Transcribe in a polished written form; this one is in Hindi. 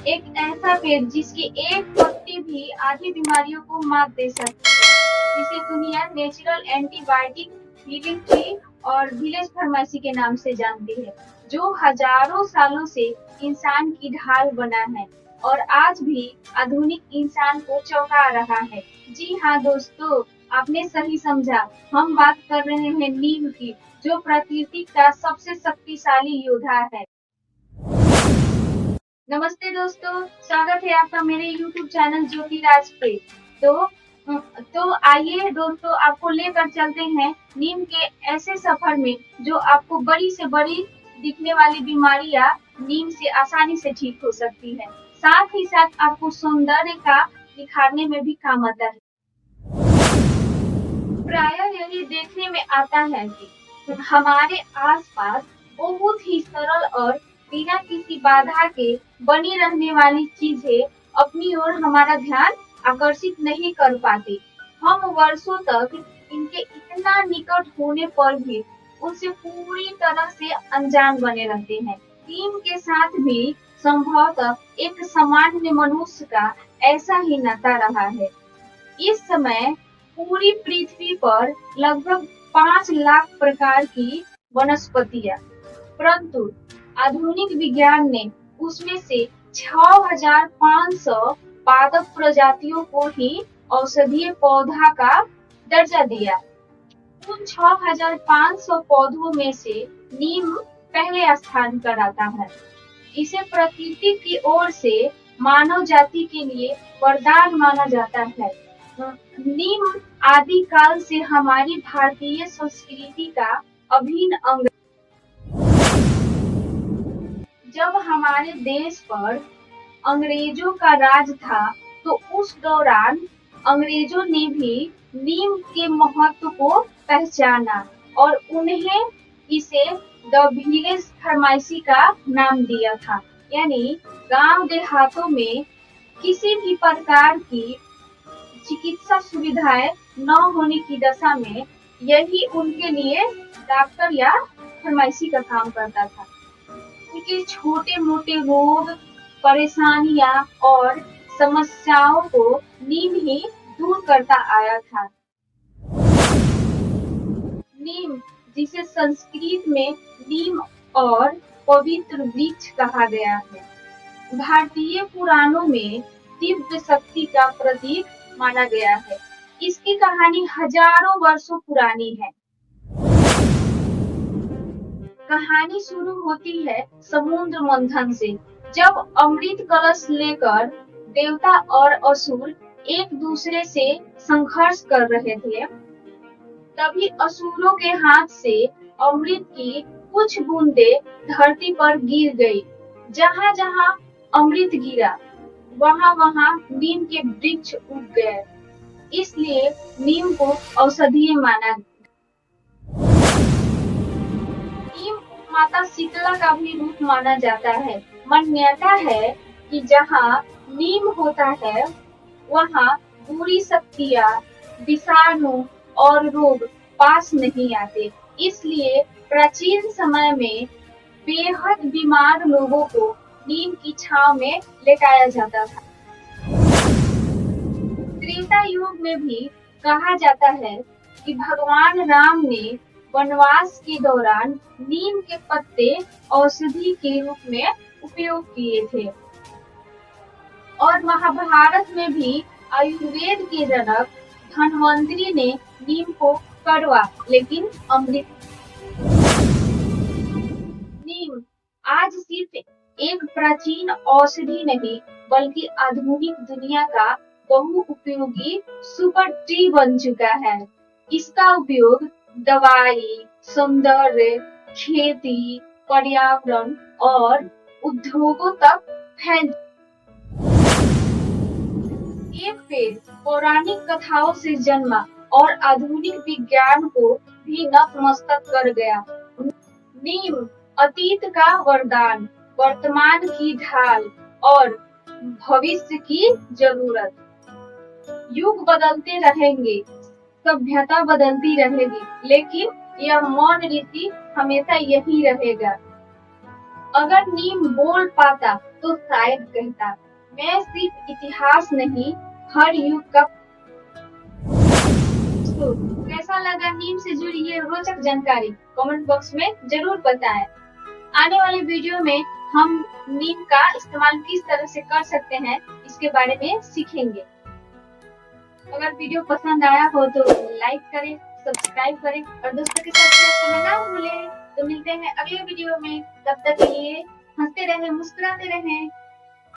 एक ऐसा पेड़ जिसकी एक पत्ती भी आधी बीमारियों को मात दे सकती है, जिसे दुनिया नेचुरल एंटीबायोटिक हीलिंग ट्री और विलेज फार्मेसी के नाम से जानती है, जो हजारों सालों से इंसान की ढाल बना है और आज भी आधुनिक इंसान को चौंका रहा है। जी हाँ दोस्तों, आपने सही समझा। हम बात कर रहे हैं नीम की, जो प्रकृति का सबसे शक्तिशाली योद्धा है। नमस्ते दोस्तों, स्वागत है आपका मेरे YouTube चैनल ज्योतिराज पे। तो आइए दोस्तों, आपको लेकर चलते हैं नीम के ऐसे सफर में जो आपको बड़ी से बड़ी दिखने वाली बीमारियां नीम से आसानी से ठीक हो सकती है। साथ ही साथ आपको सौंदर्य का निखारने में भी काम आता है। प्रायः यही देखने में आता है कि हमारे आसपास बहुत ही सरल और बिना किसी बाधा के बनी रहने वाली चीजें अपनी ओर हमारा ध्यान आकर्षित नहीं कर पाती। हम वर्षों तक इनके इतना निकट होने पर भी उनसे पूरी तरह से अनजान बने रहते हैं। टीम के साथ भी संभवतः एक सामान्य मनुष्य का ऐसा ही नाता रहा है। इस समय पूरी पृथ्वी पर लगभग 5 लाख प्रकार की वनस्पतियां, परंतु आधुनिक विज्ञान ने उसमें से 6,500 पादप प्रजातियों को ही औषधीय पौधा का दर्जा दिया। उन 6,500 पौधों में से नीम पहले स्थान पर आता है। इसे प्रकृति की ओर से मानव जाति के लिए वरदान माना जाता है। नीम आदि काल से हमारी भारतीय संस्कृति का अभिन्न अंग। जब हमारे देश पर अंग्रेजों का राज था, तो उस दौरान अंग्रेजों ने भी नीम के महत्व को पहचाना और उन्हें इसे द विलेज फार्मेसी का नाम दिया था। यानी गांव देहातों में किसी भी प्रकार की चिकित्सा सुविधाएं न होने की दशा में यही उनके लिए डॉक्टर या फार्मेसी का काम करता था। उनके छोटे मोटे रोग, परेशानियां और समस्याओं को नीम ही दूर करता आया था। नीम, जिसे संस्कृत में नीम और पवित्र वृक्ष कहा गया है, भारतीय पुराणों में दिव्य शक्ति का प्रतीक माना गया है। इसकी कहानी हजारों वर्षों पुरानी है। कहानी शुरू होती है समुद्र मंथन से, जब अमृत कलश लेकर देवता और असुर एक दूसरे से संघर्ष कर रहे थे। तभी असुरों के हाथ से अमृत की कुछ बूंदें धरती पर गिर गई। जहाँ जहाँ अमृत गिरा, वहाँ वहाँ नीम के वृक्ष उग गए। इसलिए नीम को औषधीय माना। नीम माता शीतला का भी रूप माना जाता है। मान्यता है कि जहाँ नीम होता है, वहाँ बुरी शक्तियाँ, विषाणु और रोग पास नहीं आते। इसलिए प्राचीन समय में बेहद बीमार लोगों को नीम की छांव में लेटाया जाता था। त्रेता युग में भी कहा जाता है कि भगवान राम ने वनवास के दौरान नीम के पत्ते औषधि के रूप में उपयोग किए थे। और महाभारत में भी आयुर्वेद के जनक धन्वंतरी ने नीम को कड़वा लेकिन अमृत। नीम आज सिर्फ एक प्राचीन औषधि नहीं, बल्कि आधुनिक दुनिया का बहुउपयोगी सुपर ट्री बन चुका है। इसका उपयोग दवाई, सौंदर्य, खेती, पर्यावरण और उद्योगों तक फैल। एक पेड़ पौराणिक कथाओं से जन्मा और आधुनिक विज्ञान को भी नतमस्तक कर गया। नीम अतीत का वरदान, वर्तमान की ढाल और भविष्य की जरूरत। युग बदलते रहेंगे, सभ्यता बदलती रहेगी, लेकिन यह मौन रीति हमेशा यही रहेगा। अगर नीम बोल पाता तो शायद कहता, मैं सिर्फ इतिहास नहीं, हर युग का। दोस्तों, कैसा लगा नीम से जुड़ी ये रोचक जानकारी? कमेंट बॉक्स में जरूर बताएं। आने वाले वीडियो में हम नीम का इस्तेमाल किस तरह से कर सकते हैं, इसके बारे में सीखेंगे। अगर वीडियो पसंद आया हो तो लाइक करें, सब्सक्राइब करें और दोस्तों के साथ शेयर करना ना भूलें। तो मिलते हैं अगले वीडियो में, तब तक के लिए हंसते रहें, मुस्कुराते रहें।